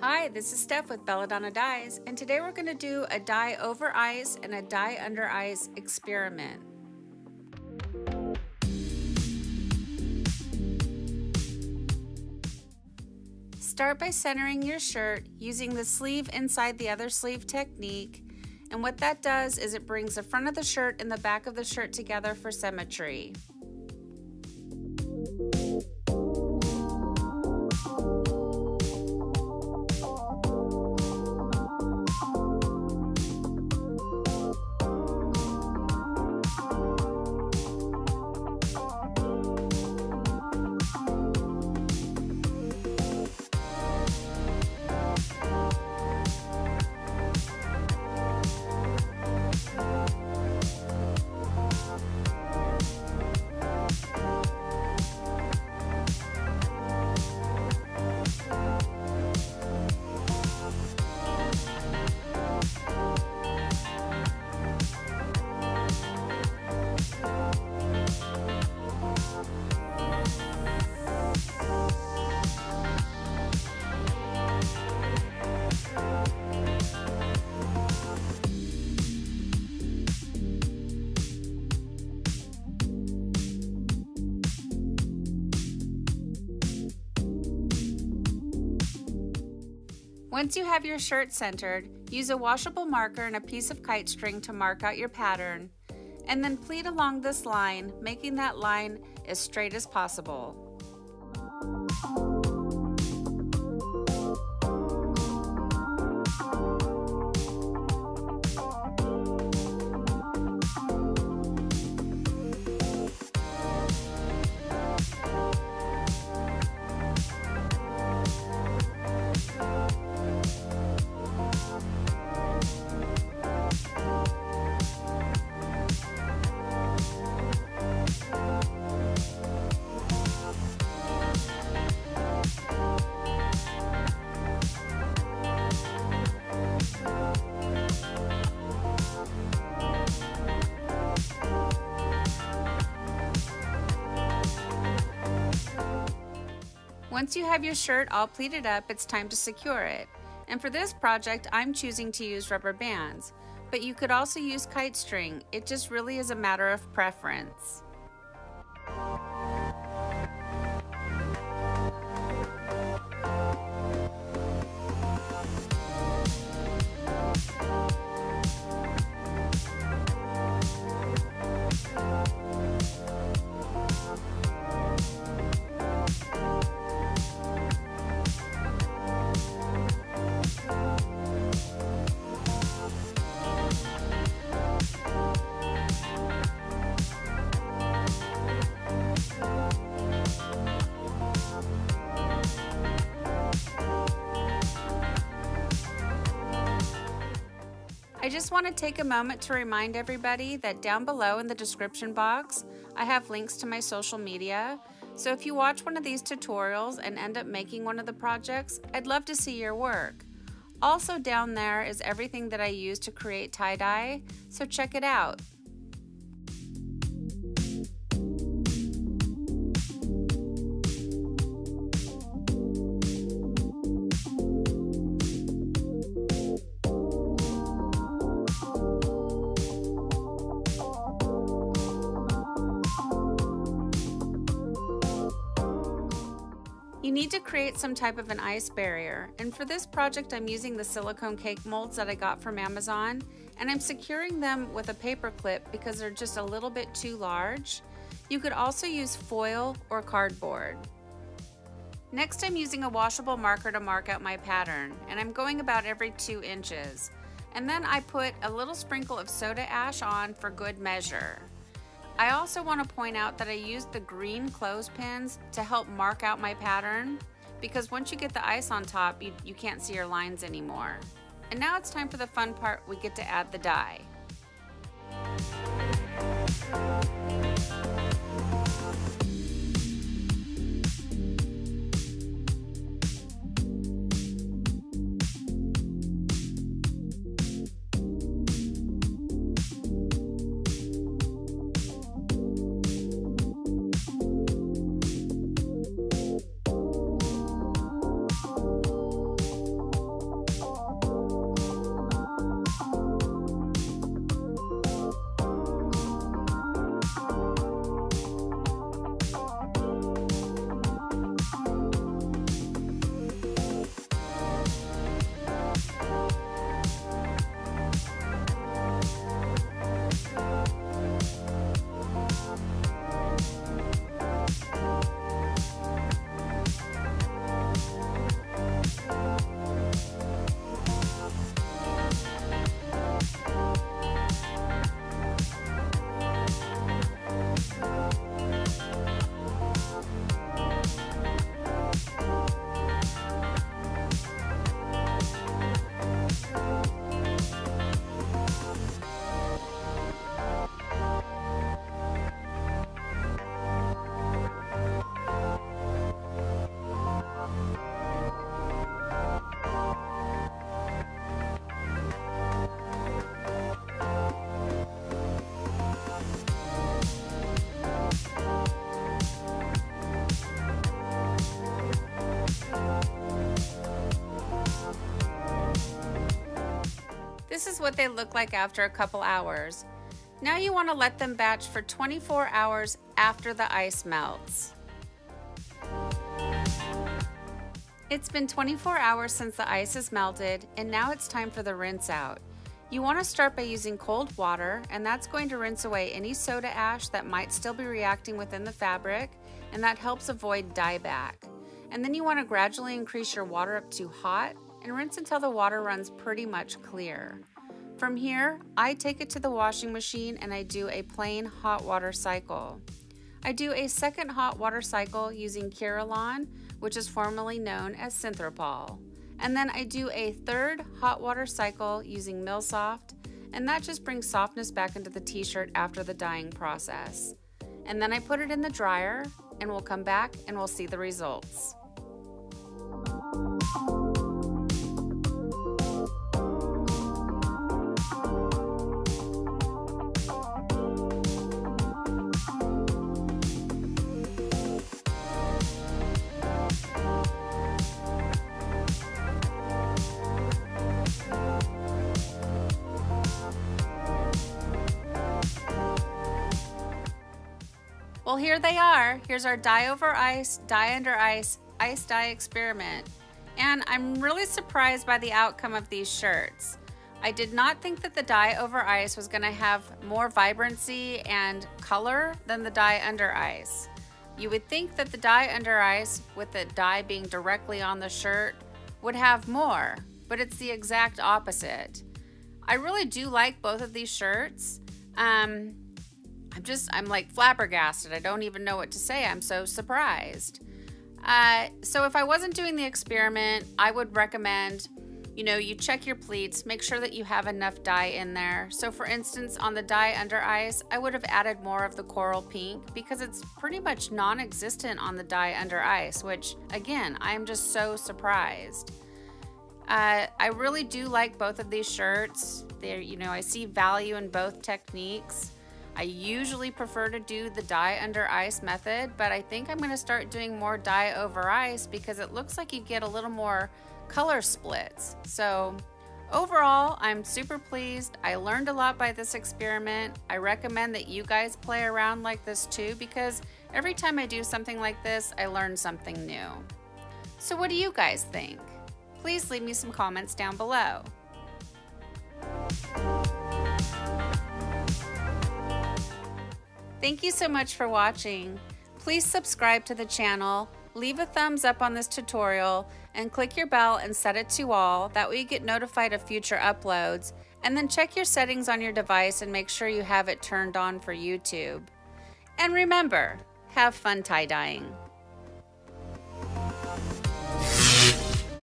Hi, this is Steph with Belladonna Dyes, and today we're going to do a dye over ice and a dye under ice experiment. Start by centering your shirt using the sleeve inside the other sleeve technique, and what that does is it brings the front of the shirt and the back of the shirt together for symmetry. Once you have your shirt centered, use a washable marker and a piece of kite string to mark out your pattern, and then pleat along this line, making that line as straight as possible. Once you have your shirt all pleated up, it's time to secure it. And for this project, I'm choosing to use rubber bands, but you could also use kite string. It just really is a matter of preference. I just want to take a moment to remind everybody that down below in the description box, I have links to my social media. So if you watch one of these tutorials and end up making one of the projects, I'd love to see your work. Also down there is everything that I use to create tie-dye, so check it out. You need to create some type of an ice barrier, and for this project I'm using the silicone cake molds that I got from Amazon, and I'm securing them with a paper clip because they're just a little bit too large. You could also use foil or cardboard. Next, I'm using a washable marker to mark out my pattern, and I'm going about every 2 inches. And then I put a little sprinkle of soda ash on for good measure. I also want to point out that I used the green clothespins to help mark out my pattern, because once you get the ice on top, you can't see your lines anymore. And now it's time for the fun part. We get to add the dye. This is what they look like after a couple hours. Now you want to let them batch for 24 hours after the ice melts. It's been 24 hours since the ice is melted, and now it's time for the rinse out. You want to start by using cold water, and that's going to rinse away any soda ash that might still be reacting within the fabric, and that helps avoid dieback. And then you want to gradually increase your water up to hot and rinse until the water runs pretty much clear. From here, I take it to the washing machine and I do a plain hot water cycle. I do a second hot water cycle using Curolon, which is formerly known as Synthropol. And then I do a third hot water cycle using Milsoft, and that just brings softness back into the t-shirt after the dyeing process. And then I put it in the dryer, and we'll come back and we'll see the results. Well, here they are. Here's our dye over ice, dye under ice, ice dye experiment. And I'm really surprised by the outcome of these shirts. I did not think that the dye over ice was gonna have more vibrancy and color than the dye under ice. You would think that the dye under ice, with the dye being directly on the shirt, would have more, but it's the exact opposite. I really do like both of these shirts. I'm like flabbergasted. I don't even know what to say. I'm so surprised. So if I wasn't doing the experiment, I would recommend, you check your pleats, make sure that you have enough dye in there. So for instance, on the dye under ice, I would have added more of the coral pink because it's pretty much non-existent on the dye under ice, which again, I'm just so surprised. I really do like both of these shirts. I see value in both techniques. I usually prefer to do the dye under ice method, but I think I'm going to start doing more dye over ice because it looks like you get a little more color splits. So overall, I'm super pleased. I learned a lot by this experiment. I recommend that you guys play around like this too, because every time I do something like this, I learn something new. So what do you guys think? Please leave me some comments down below. Thank you so much for watching. Please subscribe to the channel, leave a thumbs up on this tutorial, and click your bell and set it to all. That way you get notified of future uploads. And then check your settings on your device and make sure you have it turned on for YouTube. And remember, have fun tie-dyeing.